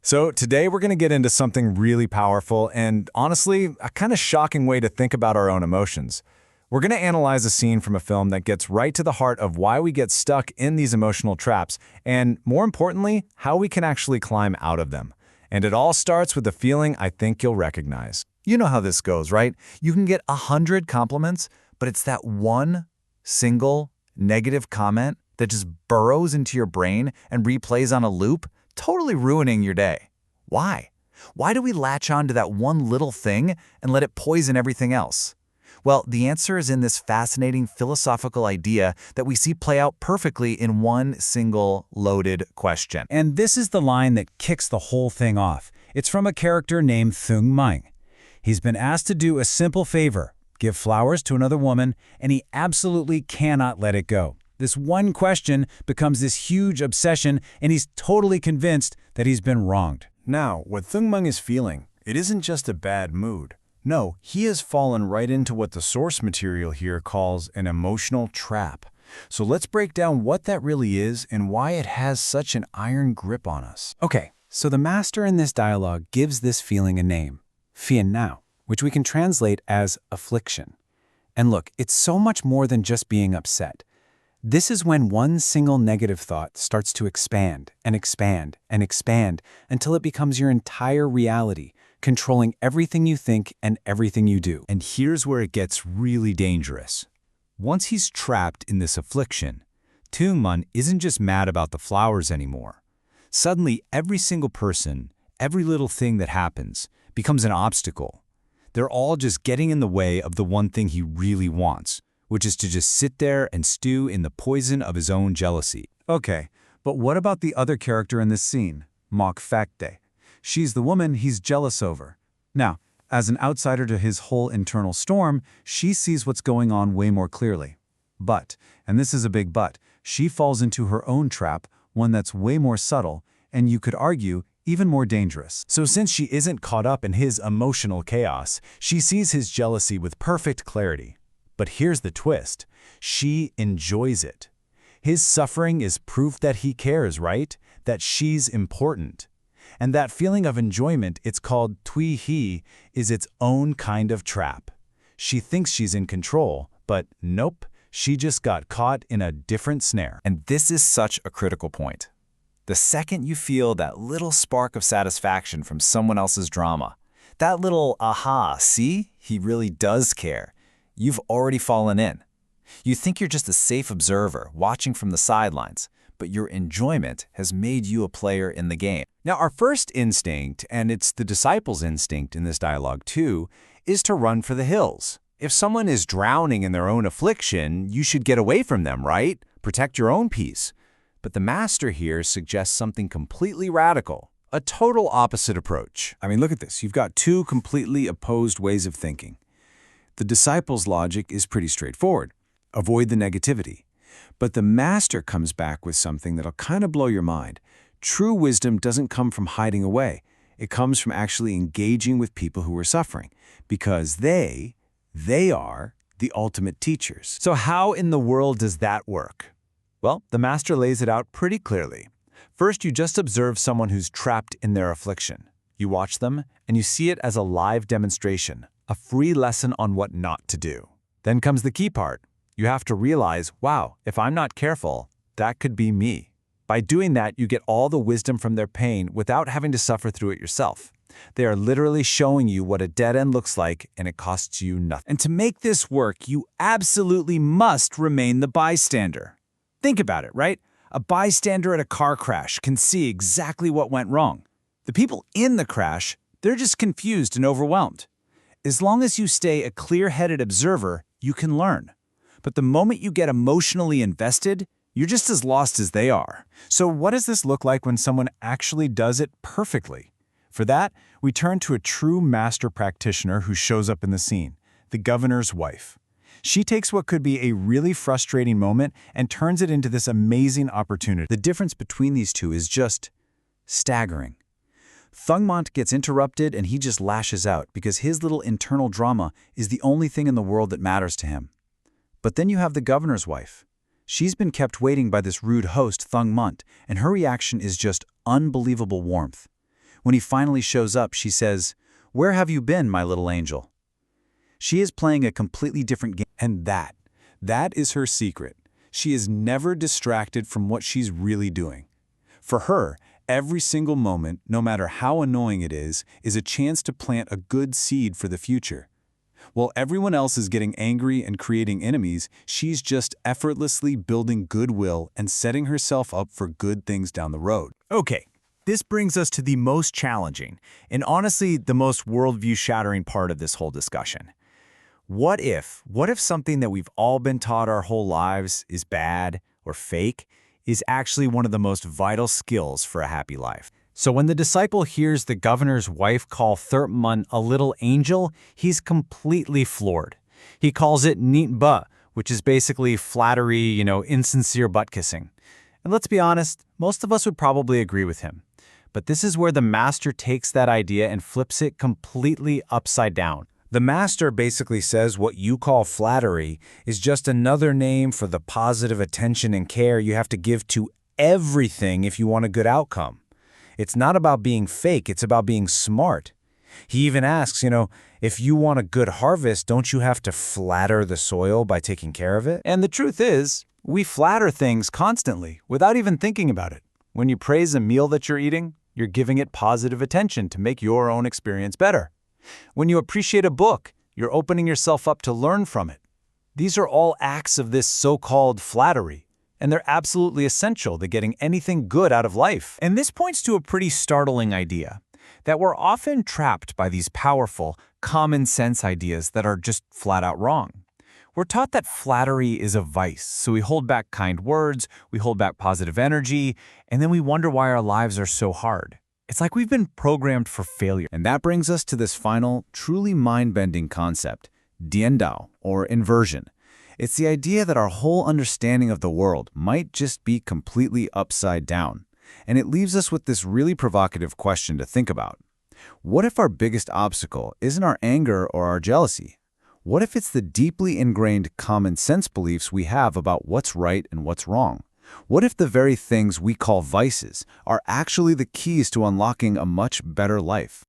So today we're going to get into something really powerful and, honestly, a kind of shocking way to think about our own emotions. We're going to analyze a scene from a film that gets right to the heart of why we get stuck in these emotional traps and, more importantly, how we can actually climb out of them. And it all starts with a feeling I think you'll recognize. You know how this goes, right? You can get 100 compliments, but it's that one single negative comment that just burrows into your brain and replays on a loop, totally ruining your day. Why? Why do we latch on to that one little thing and let it poison everything else? Well, the answer is in this fascinating philosophical idea that we see play out perfectly in one single loaded question. And this is the line that kicks the whole thing off. It's from a character named Thung Mang. He's been asked to do a simple favor, give flowers to another woman, and he absolutely cannot let it go. This one question becomes this huge obsession, and he's totally convinced that he's been wronged. Now, what Thung Mang is feeling, it isn't just a bad mood. No, he has fallen right into what the source material here calls an emotional trap. So let's break down what that really is and why it has such an iron grip on us. Okay, so the master in this dialogue gives this feeling a name, phiền não, which we can translate as affliction. And look, it's so much more than just being upset. This is when one single negative thought starts to expand and expand and expand until it becomes your entire reality, controlling everything you think and everything you do. And here's where it gets really dangerous. Once he's trapped in this affliction, Thung Mang isn't just mad about the flowers anymore. Suddenly, every single person, every little thing that happens, becomes an obstacle. They're all just getting in the way of the one thing he really wants, which is to just sit there and stew in the poison of his own jealousy. Okay, but what about the other character in this scene, Mok Phakde? She's the woman he's jealous over. Now, as an outsider to his whole internal storm, she sees what's going on way more clearly. But, and this is a big but, she falls into her own trap, one that's way more subtle, and you could argue, even more dangerous. So since she isn't caught up in his emotional chaos, she sees his jealousy with perfect clarity. But here's the twist. She enjoys it. His suffering is proof that he cares, right? That she's important. And that feeling of enjoyment, it's called tui hi, is its own kind of trap. She thinks she's in control, but nope, she just got caught in a different snare. And this is such a critical point. The second you feel that little spark of satisfaction from someone else's drama, that little aha, see, he really does care, you've already fallen in. You think you're just a safe observer, watching from the sidelines, but your enjoyment has made you a player in the game. Now, our first instinct, and it's the disciples' instinct in this dialogue too, is to run for the hills. If someone is drowning in their own affliction, you should get away from them, right? Protect your own peace. But the master here suggests something completely radical, a total opposite approach. I mean, look at this. You've got two completely opposed ways of thinking. The disciples' logic is pretty straightforward. Avoid the negativity. But the master comes back with something that'll kind of blow your mind. True wisdom doesn't come from hiding away. It comes from actually engaging with people who are suffering, because they are the ultimate teachers. So how in the world does that work? Well, the master lays it out pretty clearly. First, you just observe someone who's trapped in their affliction. You watch them, and you see it as a live demonstration, a free lesson on what not to do. Then comes the key part. You have to realize, wow, if I'm not careful, that could be me. By doing that, you get all the wisdom from their pain without having to suffer through it yourself. They are literally showing you what a dead end looks like, and it costs you nothing. And to make this work, you absolutely must remain the bystander. Think about it, right? A bystander at a car crash can see exactly what went wrong. The people in the crash, they're just confused and overwhelmed. As long as you stay a clear-headed observer, you can learn. But the moment you get emotionally invested, you're just as lost as they are. So what does this look like when someone actually does it perfectly? For that, we turn to a true master practitioner who shows up in the scene, the governor's wife. She takes what could be a really frustrating moment and turns it into this amazing opportunity. The difference between these two is just staggering. Thung Mang gets interrupted and he just lashes out because his little internal drama is the only thing in the world that matters to him. But then you have the governor's wife. She's been kept waiting by this rude host, Thung Mang, and her reaction is just unbelievable warmth. When he finally shows up, she says, "Where have you been, my little angel?" She is playing a completely different game. And that is her secret. She is never distracted from what she's really doing. For her, every single moment, no matter how annoying it is a chance to plant a good seed for the future. While everyone else is getting angry and creating enemies, she's just effortlessly building goodwill and setting herself up for good things down the road. Okay, this brings us to the most challenging, and honestly, the most worldview-shattering part of this whole discussion. What if something that we've all been taught our whole lives is bad or fake is actually one of the most vital skills for a happy life? So when the disciple hears the governor's wife call Thurman a little angel, he's completely floored. He calls it neat butt, which is basically flattery, insincere butt kissing. And let's be honest, most of us would probably agree with him. But this is where the master takes that idea and flips it completely upside down. The master basically says what you call flattery is just another name for the positive attention and care you have to give to everything if you want a good outcome. It's not about being fake, it's about being smart. He even asks, if you want a good harvest, don't you have to flatter the soil by taking care of it? And the truth is, we flatter things constantly without even thinking about it. When you praise a meal that you're eating, you're giving it positive attention to make your own experience better. When you appreciate a book, you're opening yourself up to learn from it. These are all acts of this so-called flattery, and they're absolutely essential to getting anything good out of life. And this points to a pretty startling idea, that we're often trapped by these powerful, common-sense ideas that are just flat-out wrong. We're taught that flattery is a vice, so we hold back kind words, we hold back positive energy, and then we wonder why our lives are so hard. It's like we've been programmed for failure. And that brings us to this final, truly mind-bending concept, diandao, or inversion. It's the idea that our whole understanding of the world might just be completely upside down. And it leaves us with this really provocative question to think about. What if our biggest obstacle isn't our anger or our jealousy? What if it's the deeply ingrained common sense beliefs we have about what's right and what's wrong? What if the very things we call vices are actually the keys to unlocking a much better life?